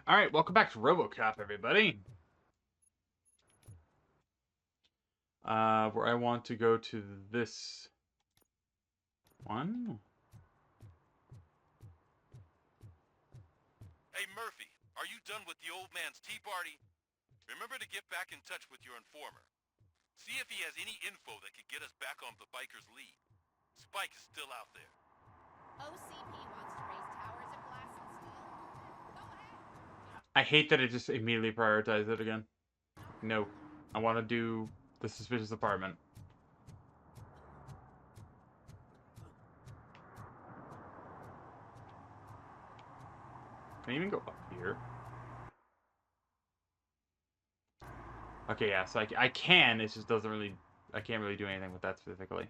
Alright, welcome back to RoboCop, everybody. Where I want to go to this one. Hey Murphy, are you done with the old man's tea party? Remember to get back in touch with your informer. See if he has any info that could get us back on the biker's lead. Spike is still out there. OCP wants to raise towers of glass and steel. Go ahead. I hate that it just immediately prioritized it again. No. I want to do the suspicious apartment. Can I even go up here? Okay, yeah, so I can, it just doesn't really... I can't really do anything with that specifically.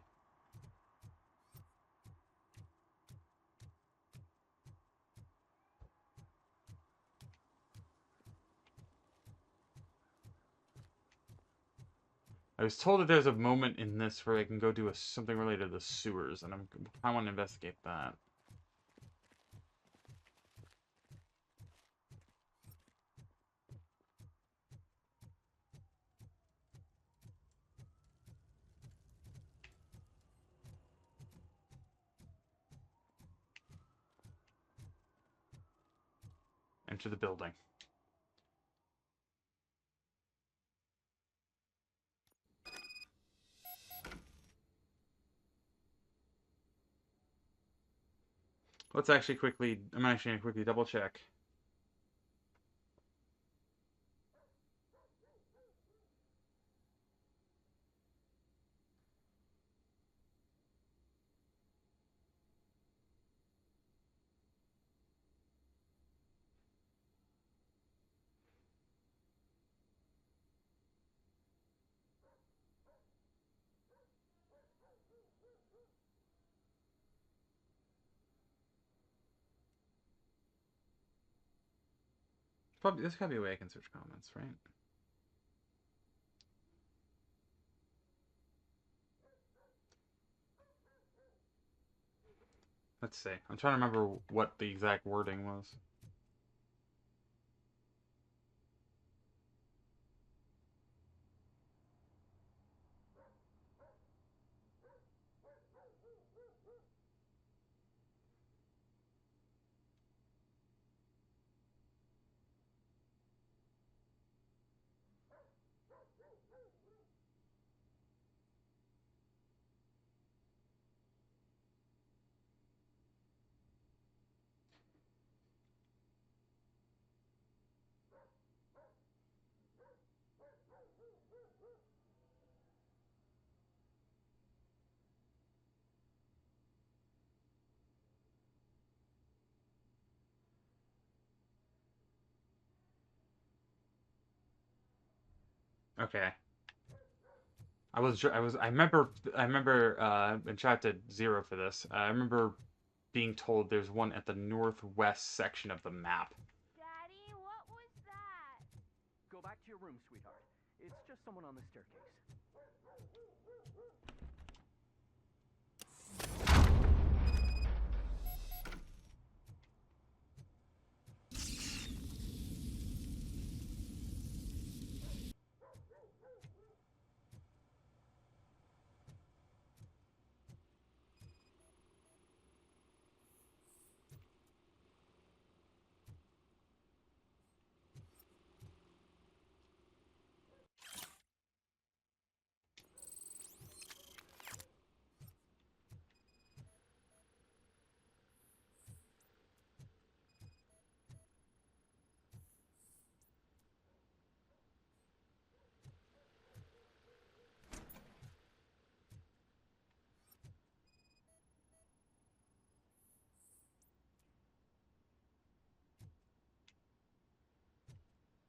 I was told that there's a moment in this where I can go do something related to the sewers, and I want to investigate that. Enter the building. Let's actually quickly... I'm actually going to quickly double check. Probably, there's gotta be a way I can search comments, right? Let's see. I'm trying to remember what the exact wording was. Okay. I remember, and shout out to Zero for this. I remember being told there's one at the northwest section of the map. Daddy, what was that? Go back to your room, sweetheart. It's just someone on the staircase.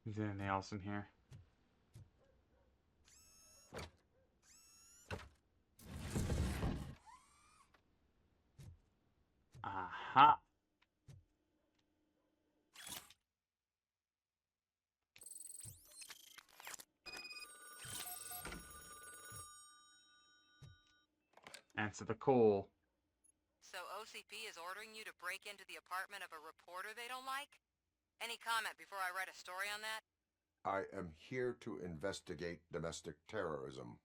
Is there anything else in here? Aha. Answer the call. So OCP is ordering you to break into the apartment of a reporter they don't like? Any comment before I write a story on that? I am here to investigate domestic terrorism.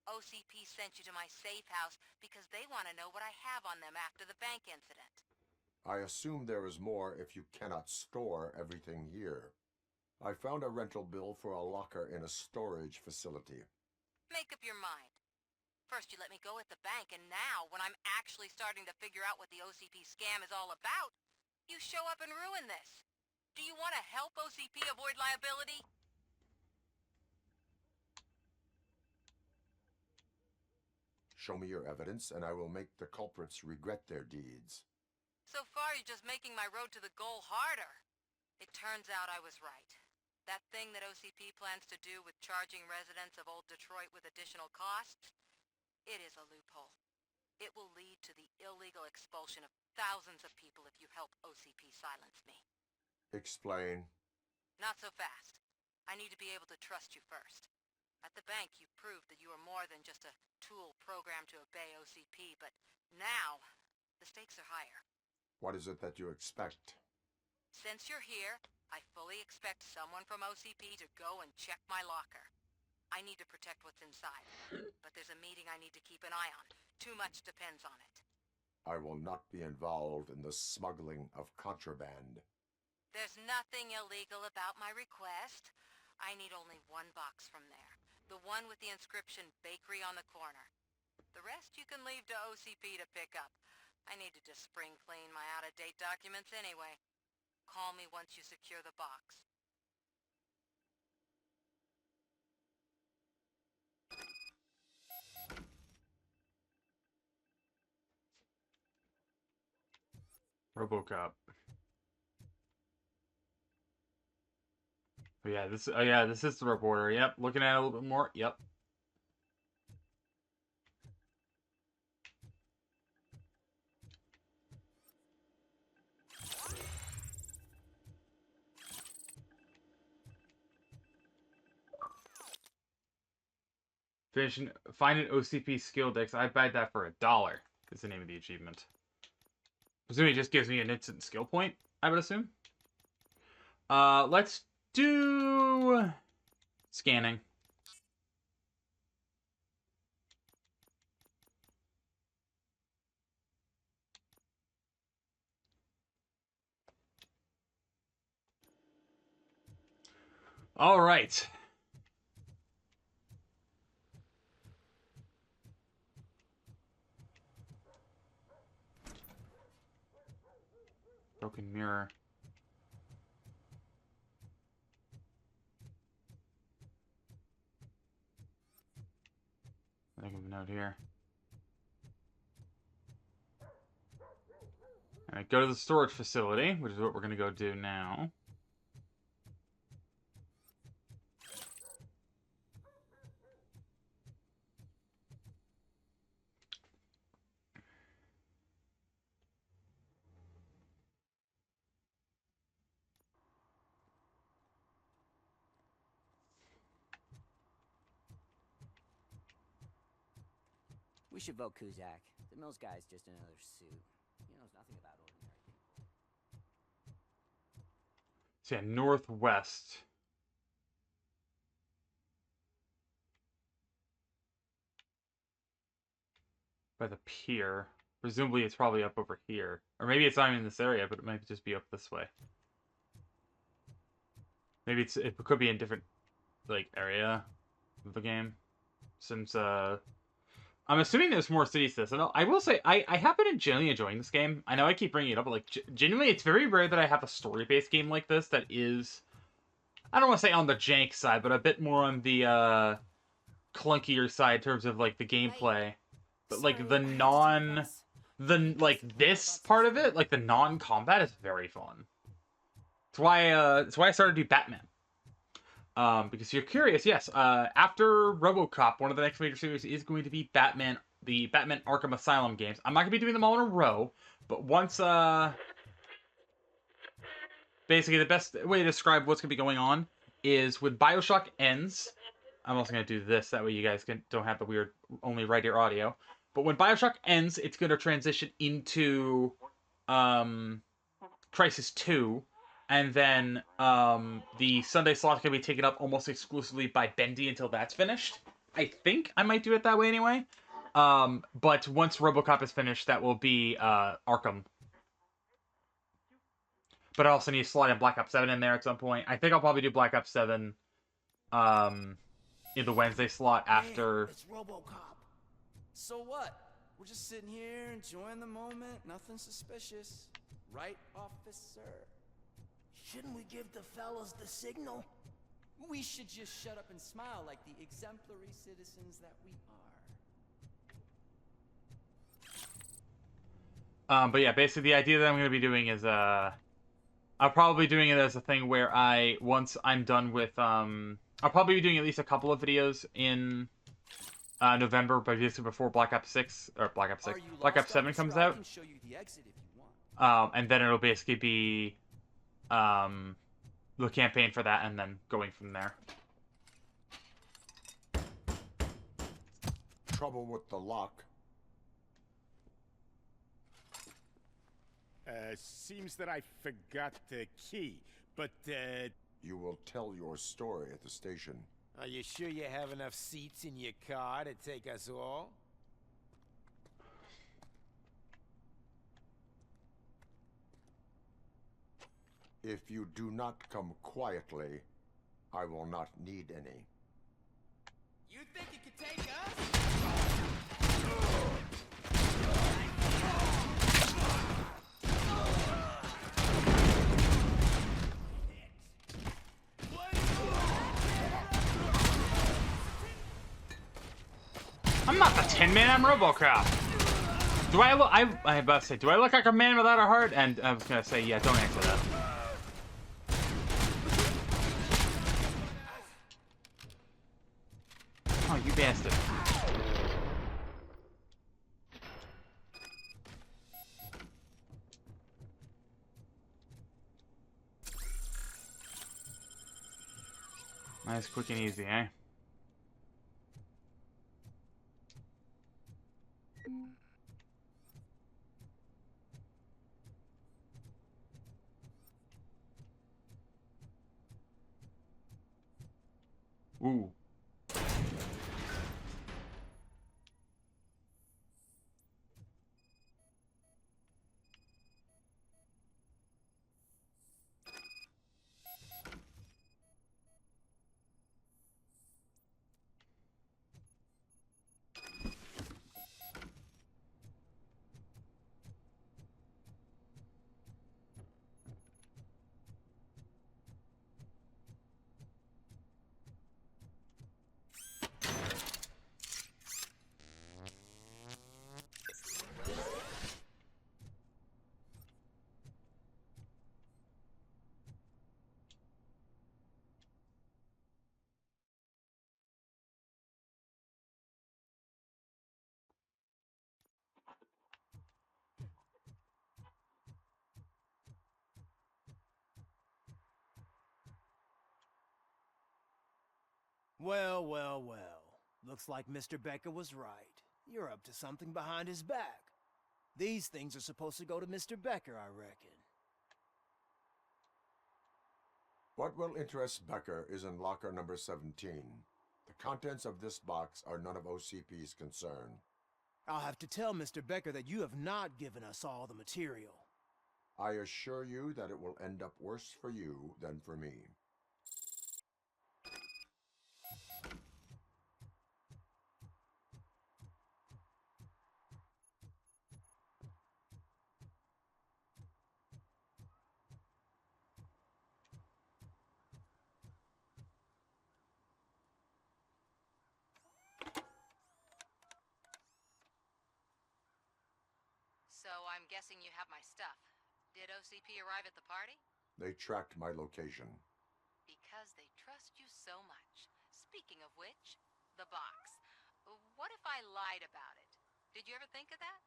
OCP sent you to my safe house because they want to know what I have on them after the bank incident. I assume there is more if you cannot store everything here. I found a rental bill for a locker in a storage facility. Make up your mind. First you let me go at the bank, and now, when I'm actually starting to figure out what the OCP scam is all about, you show up and ruin this. Do you want to help OCP avoid liability? Show me your evidence, and I will make the culprits regret their deeds. So far, you're just making my road to the goal harder. It turns out I was right. That thing that OCP plans to do with charging residents of Old Detroit with additional costs, it is a loophole. It will lead to the illegal expulsion of thousands of people if you help OCP silence me. Explain. Not so fast. I need to be able to trust you first. At the bank, you proved that you are more than just a tool programmed to obey OCP, but now, the stakes are higher. What is it that you expect? Since you're here, I fully expect someone from OCP to go and check my locker. I need to protect what's inside, but there's a meeting I need to keep an eye on. Too much depends on it. I will not be involved in the smuggling of contraband. There's nothing illegal about my request. I need only one box from there. The one with the inscription Bakery on the corner. The rest you can leave to OCP to pick up. I need to just spring clean my out-of-date documents anyway. Call me once you secure the box. RoboCop. Oh yeah, this is the reporter. Yep, looking at it a little bit more. Yep. Find an OCP skill dex. I buy that for $1. Is the name of the achievement. Presumably, it just gives me an instant skill point. I would assume. Let's do scanning. All right. Broken mirror. I think of a note here. Alright, go to the storage facility, which is what we're going to go do now. We should vote Kuzak. The Mills guy's just another suit. He knows nothing about ordinary people. So yeah, northwest. By the pier. Presumably it's probably up over here. Or maybe it's not even in this area, but it might just be up this way. Maybe it could be in a different like area of the game. Since I'm assuming there's more cities to this. I will say, I have been generally enjoying this game. I know I keep bringing it up, but like, genuinely, it's very rare that I have a story-based game like this that is, I don't want to say on the jank side, but a bit more on the clunkier side in terms of like the gameplay. But like this part of it, like the non-combat, is very fun. It's why I started to do Batman. Because if you're curious, yes, after RoboCop, one of the next major series is going to be Batman, the Batman Arkham Asylum games. I'm not going to be doing them all in a row, but once, basically the best way to describe what's going to be going on is when BioShock ends, I'm also going to do this, that way you guys don't have the weird only right ear audio, but when BioShock ends, it's going to transition into, Crisis 2, and then the Sunday slot can be taken up almost exclusively by Bendy until that's finished. I think I might do it that way anyway. But once RoboCop is finished, that will be Arkham. But I also need to slot in Black Ops 7 in there at some point. I think I'll probably do Black Ops 7 in the Wednesday slot after. Man, it's RoboCop. So what? We're just sitting here enjoying the moment. Nothing suspicious. Right, officer? Shouldn't we give the fellas the signal? We should just shut up and smile like the exemplary citizens that we are. But yeah, basically the idea that I'm going to be doing is I'll probably be doing it as a thing where once I'm done with I'll probably be doing at least a couple of videos in November, but basically before Black Ops 6 or Black Ops 6, Black Ops 7 comes out. I can show you the exit if you want. And then it'll basically be the campaign for that, and then going from there. Trouble with the lock. Seems that I forgot the key, but, You will tell your story at the station. Are you sure you have enough seats in your car to take us all? If you do not come quietly, I will not need any. You think you could take us? I'm not the Tin Man, I'm RoboCop. Do I look? I'm about to say, do I look like a man without a heart? And I was gonna say, yeah, don't answer that. Oh, you bastard. Nice, quick and easy, eh? Ooh. Well, well, well. Looks like Mr. Becker was right. You're up to something behind his back. These things are supposed to go to Mr. Becker, I reckon. What will interest Becker is in locker number 17. The contents of this box are none of OCP's concern. I'll have to tell Mr. Becker that you have not given us all the material. I assure you that it will end up worse for you than for me. So I'm guessing you have my stuff. Did OCP arrive at the party? They tracked my location. Because they trust you so much. Speaking of which, the box. What if I lied about it? Did you ever think of that?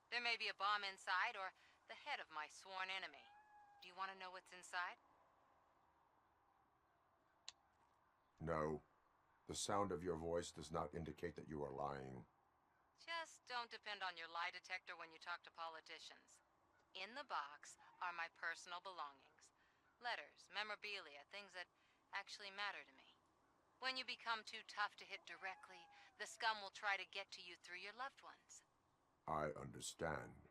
There may be a bomb inside, or the head of my sworn enemy. Do you want to know what's inside? No. The sound of your voice does not indicate that you are lying. Just don't depend on your lie detector when you talk to politicians. In the box are my personal belongings. Letters, memorabilia, things that actually matter to me. When you become too tough to hit directly, the scum will try to get to you through your loved ones. I understand.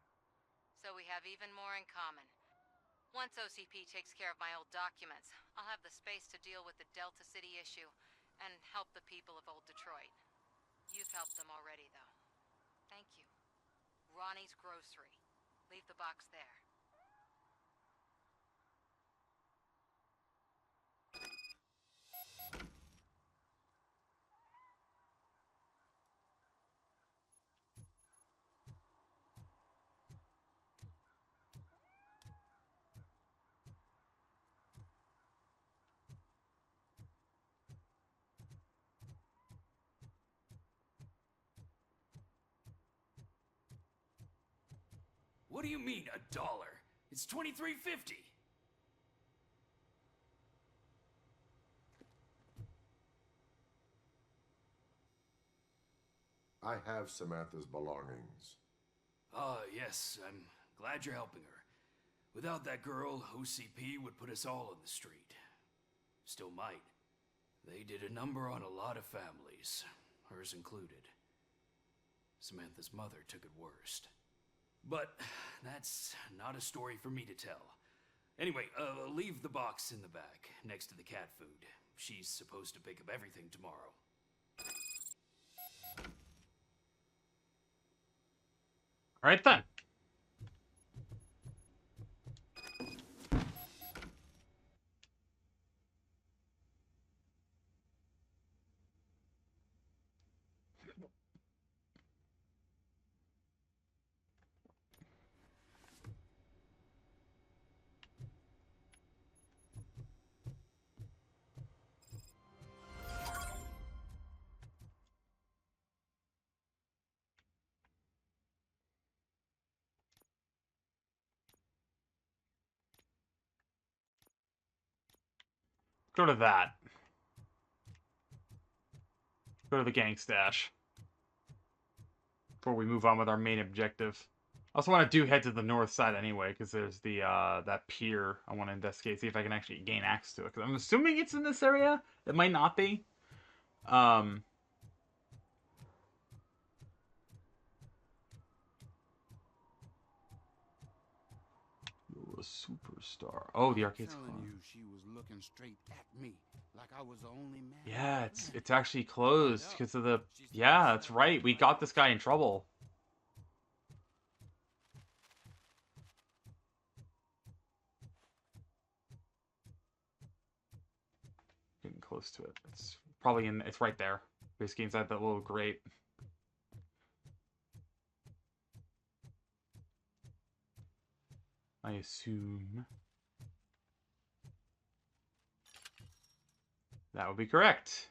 So we have even more in common. Once OCP takes care of my old documents, I'll have the space to deal with the Delta City issue and help the people of Old Detroit. You've helped them already, though. Thank you. Ronnie's Grocery. Leave the box there. What do you mean, $1? It's $23.50. I have Samantha's belongings. Ah, yes, I'm glad you're helping her. Without that girl, OCP would put us all on the street. Still might. They did a number on a lot of families, hers included. Samantha's mother took it worst. But that's not a story for me to tell. Anyway, leave the box in the back, next to the cat food. She's supposed to pick up everything tomorrow. All right then. Go to that. Go to the gang stash. Before we move on with our main objective. I also want to head to the north side anyway, because there's the that pier I want to investigate, see if I can actually gain access to it. Because I'm assuming it's in this area. It might not be. You're a superstar. Oh, the arcade's closed. She was looking straight at me, like I was the only man. Yeah, it's actually closed because of the... Yeah, that's right. We got this guy in trouble. Getting close to it. It's probably in... It's right there. Basically inside that little grate. I assume... That would be correct.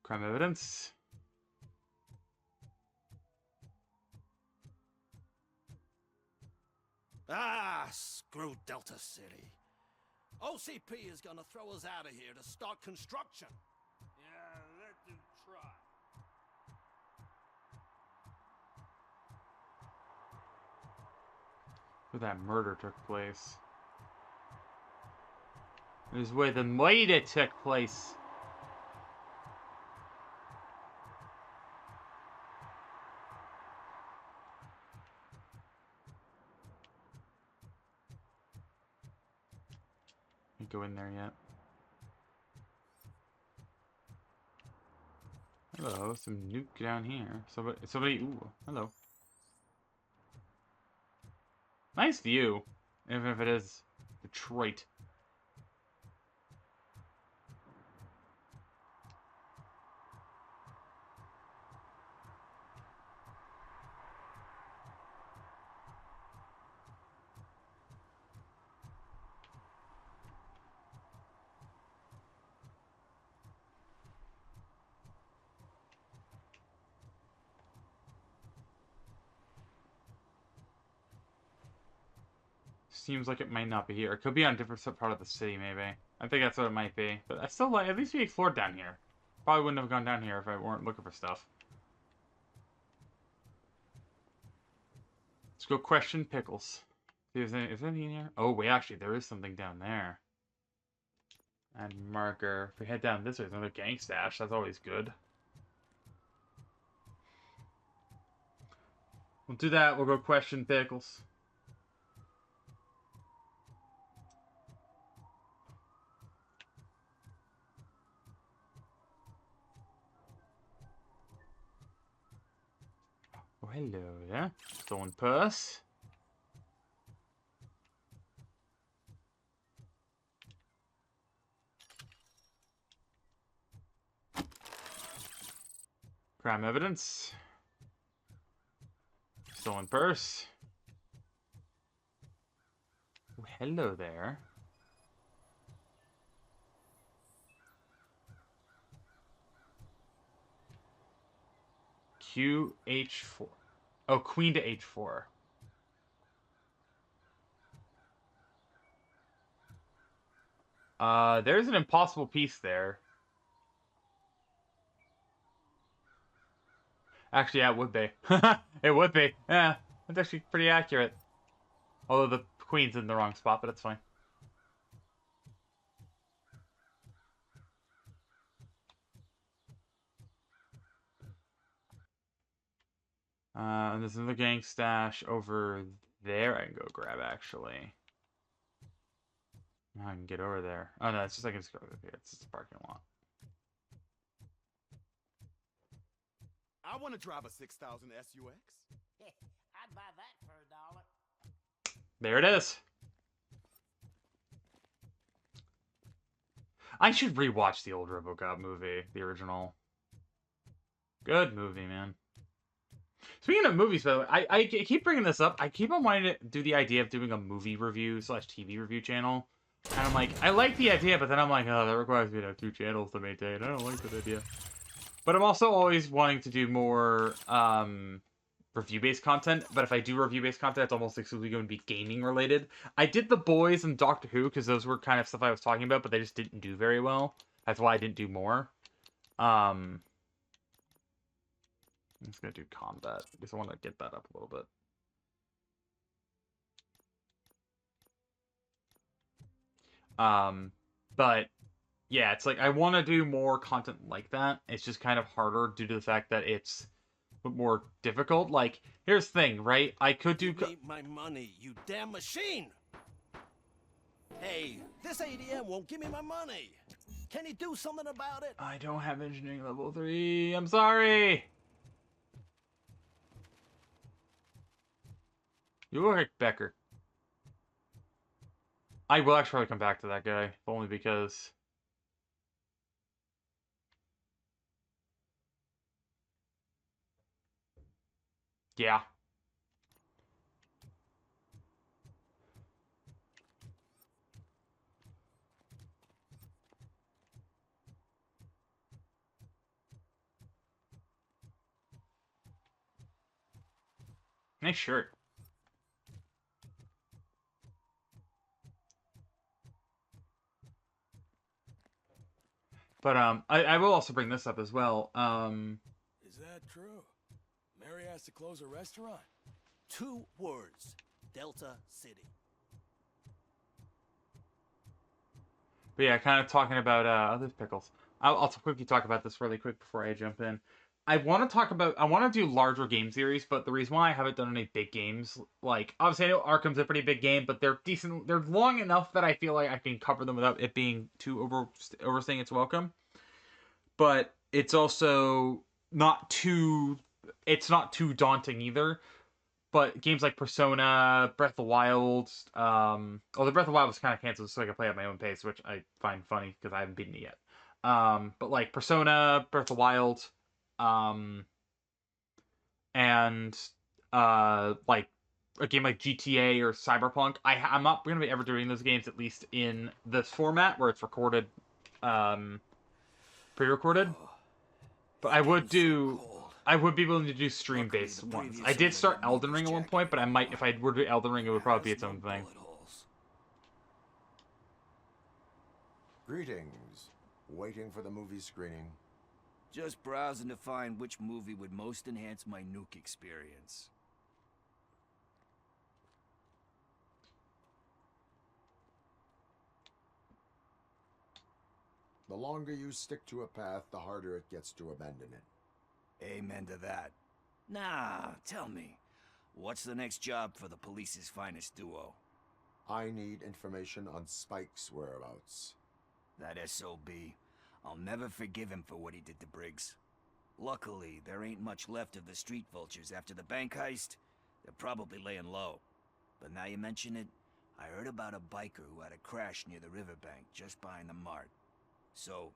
Crime evidence. Ah, screw Delta City. OCP is gonna throw us out of here to start construction. Yeah, let them try. Where that murder took place. It is where the murder took place. Can't go in there yet. Hello, some nuke down here. Somebody, ooh, hello. Nice view, even if it is Detroit. Seems like it might not be here. It could be on a different part of the city, maybe. I think that's what it might be. But I still like, at least we explored down here. Probably wouldn't have gone down here if I weren't looking for stuff. Let's go question Pickles. See, is there anything in here? Oh, wait, actually, there is something down there. And marker. If we head down this way, there's another gang stash. That's always good. We'll do that. We'll go question Pickles. Oh, hello there. Stolen purse. Crime evidence. Stolen purse. Oh, hello there. QH4. Oh, queen to H4. There's an impossible piece there. Actually, yeah, it would be. It would be. Yeah, that's actually pretty accurate. Although the queen's in the wrong spot, but it's fine. And there's another gang stash over there I can go grab, actually. I can get over there. Oh, no, it's just I can just go over here. It's just a parking lot. I want to drive a 6000 SUX. I'd buy that for $1. There it is. I should rewatch the old RoboCop movie, the original. Good movie, man. Speaking of movies, by the way, I keep bringing this up. I keep on wanting to do the idea of doing a movie review / TV review channel. And I'm like, I like the idea, but then I'm like, oh, that requires me to have 2 channels to maintain. I don't like that idea. But I'm also always wanting to do more review-based content. But if I do review-based content, it's almost exclusively going to be gaming-related. I did The Boys and Doctor Who, because those were kind of stuff I was talking about, but they just didn't do very well. That's why I didn't do more. I'm just going to do combat, because I want to get that up a little bit. But yeah, it's like I want to do more content like that. It's just kind of harder due to the fact that it's more difficult. Like, here's the thing, right? I could do... Give me my money, you damn machine! Hey, this ADM won't give me my money. Can you do something about it? I don't have engineering level 3. I'm sorry. You look like Becker. I will actually probably come back to that guy, if only because... Yeah. Nice shirt. But I will also bring this up as well. Is that true? Mary has to close a restaurant? 2 words. Delta City. But yeah, kind of talking about other pickles. I'll quickly talk about this really quick before I jump in. I want to do larger game series, but the reason why I haven't done any big games, like, obviously I know Arkham's a pretty big game, but they're decent, they're long enough that I feel like I can cover them without it being too overstaying its welcome. But it's also not too daunting either. But games like Persona, Breath of the Wild, although Breath of the Wild was kind of canceled so I could play at my own pace, which I find funny because I haven't beaten it yet. But like Persona, Breath of the Wild, and like a game like GTA or Cyberpunk. I'm not going to be ever doing those games, at least in this format where it's recorded, pre-recorded. But I would be willing to do stream-based ones. I did start Elden Ring at one point, but I might, if I were to do Elden Ring, it would probably be its own thing. Greetings. Waiting for the movie screening. Just browsing to find which movie would most enhance my nuke experience. The longer you stick to a path, the harder it gets to abandon it. Amen to that. Now, tell me, what's the next job for the police's finest duo? I need information on Spike's whereabouts. That SOB. I'll never forgive him for what he did to Briggs. Luckily, there ain't much left of the street vultures after the bank heist. They're probably laying low. But now you mention it, I heard about a biker who had a crash near the riverbank just behind the mart. So,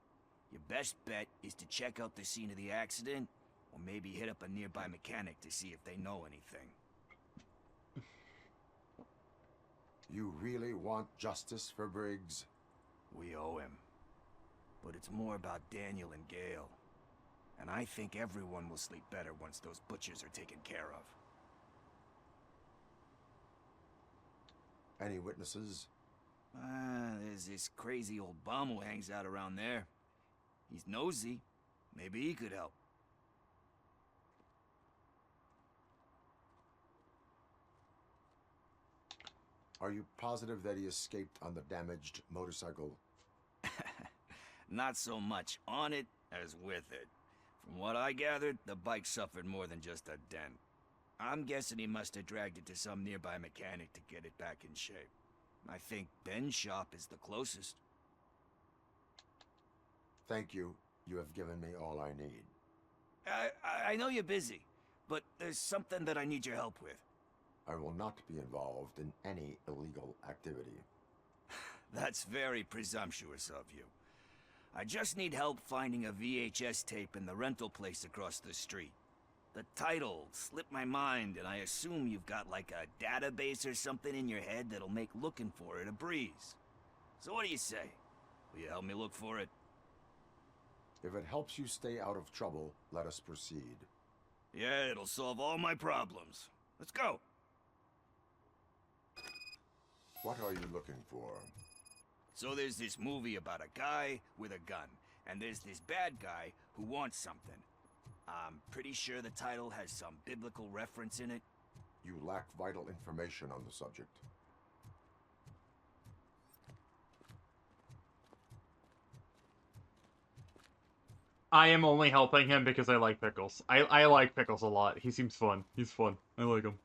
your best bet is to check out the scene of the accident, or maybe hit up a nearby mechanic to see if they know anything. You really want justice for Briggs? We owe him. But it's more about Daniel and Gale. And I think everyone will sleep better once those butchers are taken care of. Any witnesses? There's this crazy old bum who hangs out around there. He's nosy. Maybe he could help. Are you positive that he escaped on the damaged motorcycle? Not so much on it as with it. From what I gathered, the bike suffered more than just a dent. I'm guessing he must have dragged it to some nearby mechanic to get it back in shape. I think Ben's shop is the closest. Thank you. You have given me all I need. I know you're busy, but there's something that I need your help with. I will not be involved in any illegal activity. That's very presumptuous of you. I just need help finding a VHS tape in the rental place across the street. The title slipped my mind, and I assume you've got like a database or something in your head that'll make looking for it a breeze. So what do you say? Will you help me look for it? If it helps you stay out of trouble, let us proceed. Yeah, it'll solve all my problems. Let's go. What are you looking for? So there's this movie about a guy with a gun, and there's this bad guy who wants something. I'm pretty sure the title has some biblical reference in it. You lack vital information on the subject. I am only helping him because I like Pickles. I like Pickles a lot. He seems fun. He's fun. I like him.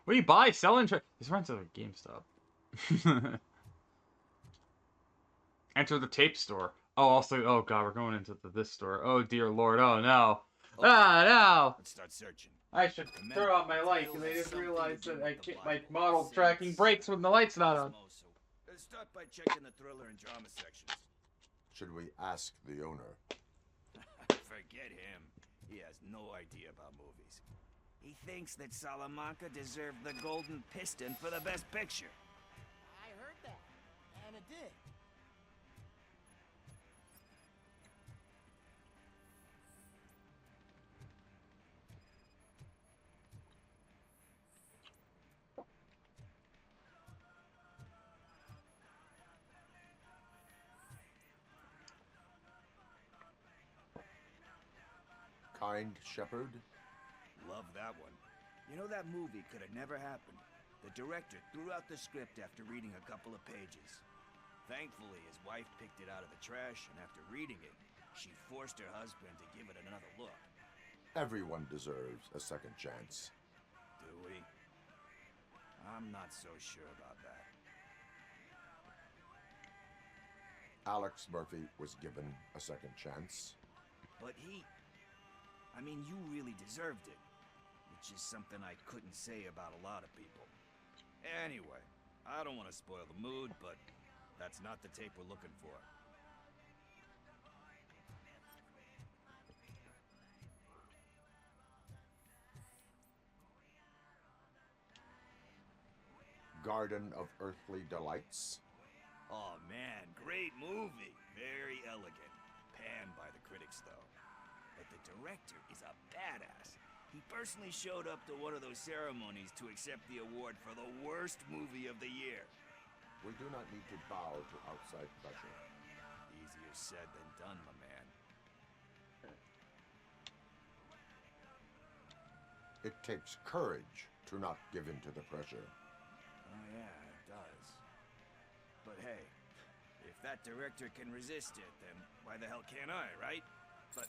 What do you buy? Sell and trade. This runs out of GameStop. Enter the tape store. Oh, also, oh god, we're going into this store. Oh dear lord, oh no. Okay. Ah, no! Let's start searching. I should turn off my light because I didn't realize that I can't, my model tracking brakes when the light's not on. Let's start by checking the thriller and drama sections. Should we ask the owner? Forget him. He has no idea about movies. He thinks that Salamanca deserved the Golden Piston for the best picture. I heard that, and it did. Kind Shepherd? Love that one. You know, that movie could have never happened. The director threw out the script after reading a couple of pages. Thankfully, his wife picked it out of the trash, and after reading it, she forced her husband to give it another look. Everyone deserves a second chance. Do we? I'm not so sure about that. Alex Murphy was given a second chance. But I mean, you really deserved it. Which is something I couldn't say about a lot of people. Anyway, I don't want to spoil the mood, but that's not the tape we're looking for. Garden of Earthly Delights? Oh man, great movie. Very elegant. Panned by the critics, though. But the director is a badass. He personally showed up to one of those ceremonies to accept the award for the worst movie of the year. We do not need to bow to outside pressure. Easier said than done, my man. It takes courage to not give in to the pressure. Oh yeah, it does. But hey, if If that director can resist it, then why the hell can't I, right? But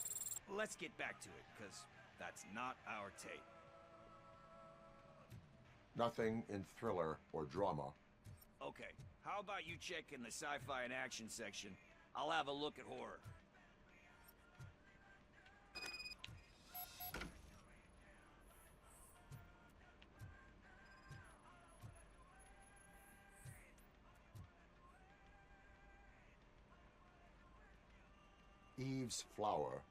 let's get back to it, because that's not our tape. Nothing in thriller or drama. Okay, how about you check in the sci-fi and action section? I'll have a look at horror. Eve's Flower.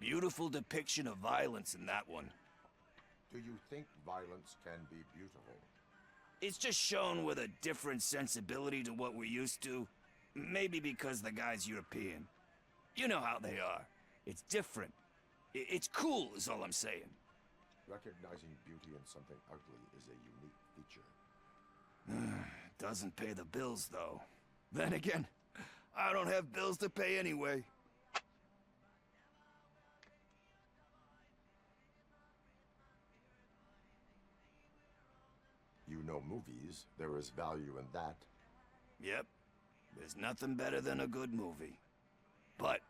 Beautiful depiction of violence in that one. Do you think violence can be beautiful? It's just shown with a different sensibility to what we're used to. Maybe because the guy's European. You know how they are. It's different. It's cool is all I'm saying. Recognizing beauty in something ugly is a unique feature. Doesn't pay the bills, though. Then again, I don't have bills to pay anyway. You know movies. There is value in that. Yep. There's nothing better than a good movie. But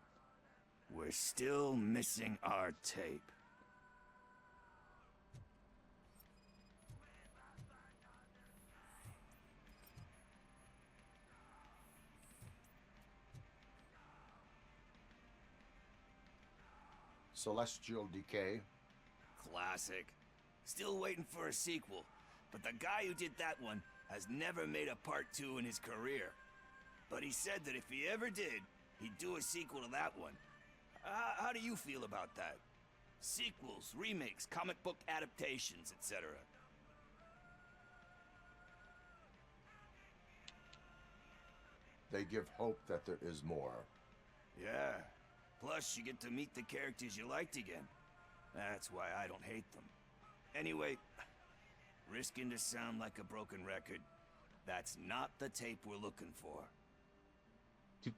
we're still missing our tape. Celestial Decay. Classic. Still waiting for a sequel. But the guy who did that one has never made a part 2 in his career. But he said that if he ever did, he'd do a sequel to that one. How do you feel about that? Sequels, remakes, comic book adaptations, etc. They give hope that there is more. Yeah. Plus, you get to meet the characters you liked again. That's why I don't hate them. Anyway, risking to sound like a broken record, that's not the tape we're looking for.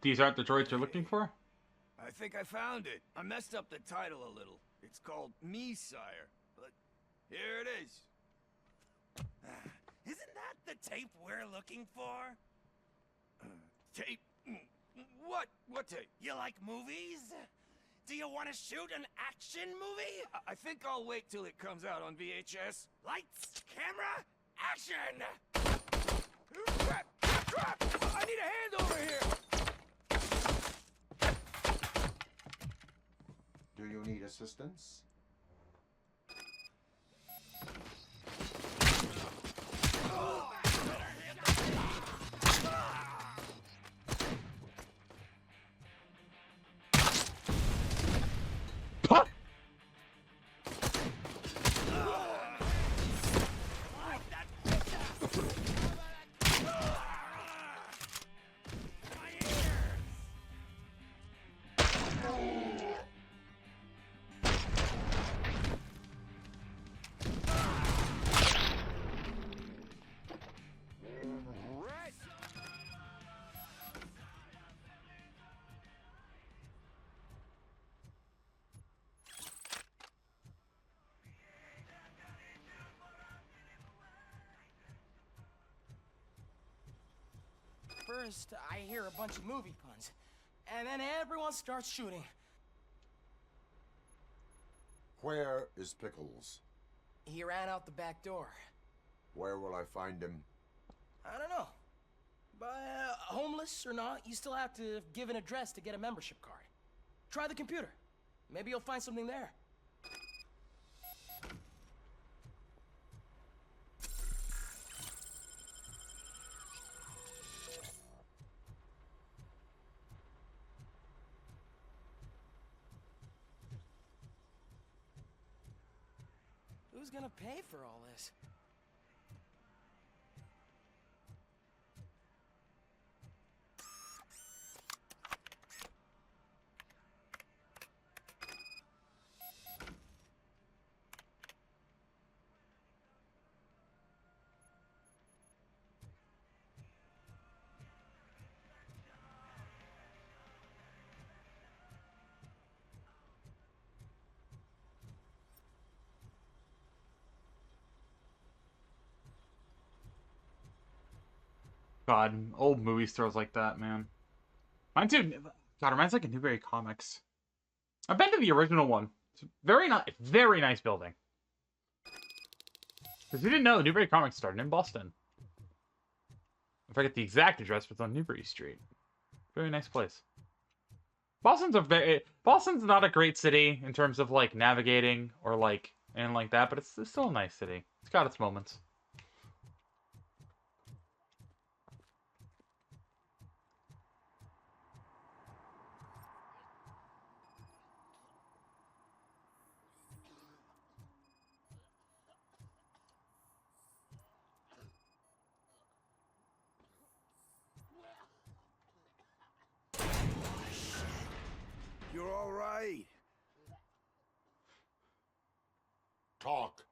These aren't the droids you're looking for? I think I found it. I messed up the title a little. It's called Me, Sire. But here it is. Isn't that the tape we're looking for? Tape? What? What tape? You like movies? Do you want to shoot an action movie? I think I'll wait till it comes out on VHS. Lights, camera, action! Crap! Crap! I need a hand over here! Do you need assistance? First, I hear a bunch of movie puns, and then everyone starts shooting. Where is Pickles? He ran out the back door. Where will I find him? I don't know. But homeless or not, you still have to give an address to get a membership card. Try the computer. Maybe you'll find something there. Who's gonna pay for all this? God, old movie stores like that, man. Mine too. God, reminds like a Newberry Comics. I've been to the original one. It's very nice building. Because you didn't know, Newberry Comics started in Boston. I forget the exact address, but it's on Newbury Street. Very nice place. Boston's not a great city in terms of like navigating or like and like that, but it's still a nice city. It's got its moments. You're all right. Talk.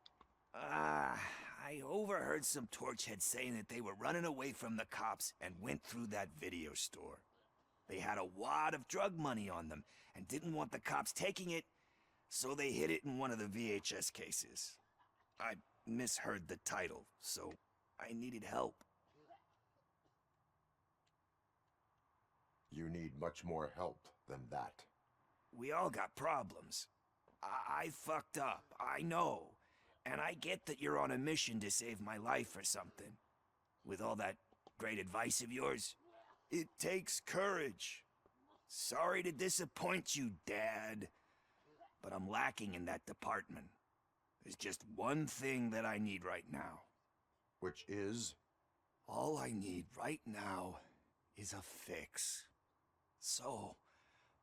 I overheard some torchheads saying that they were running away from the cops and went through that video store. They had a wad of drug money on them and didn't want the cops taking it, so they hid it in one of the VHS cases. I misheard the title, so I needed help. You need much more help than that. We all got problems. I fucked up, I know. And I get that you're on a mission to save my life or something. With all that great advice of yours, it takes courage. Sorry to disappoint you, Dad. But I'm lacking in that department. There's just one thing that I need right now. Which is? All I need right now is a fix. So,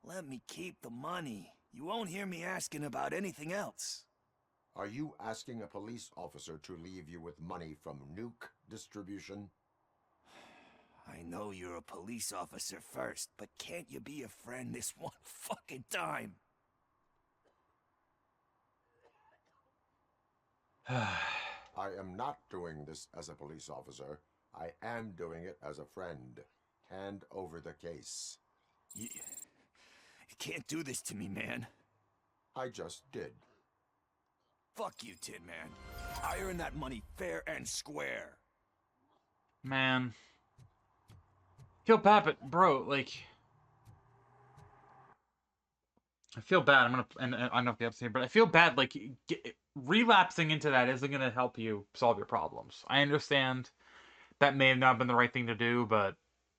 let me keep the money. You won't hear me asking about anything else. Are you asking a police officer to leave you with money from nuke distribution? I know you're a police officer first, but can't you be a friend this one fucking time? I am not doing this as a police officer. I am doing it as a friend. Hand over the case. You can't do this to me, man. I just did. Fuck you, Tin Man. I earned that money fair and square. Man. Feel bad, but bro, like, I feel bad. And I don't know if the episode, but I feel bad. Like, relapsing into that isn't gonna help you solve your problems. I understand that may have not been the right thing to do, but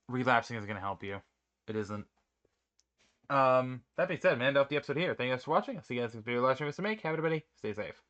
relapsing isn't gonna help you. It isn't. That being said, man, end off the episode here. Thank you guys for watching. I'll see you guys in the video last chance to make. Have everybody stay safe.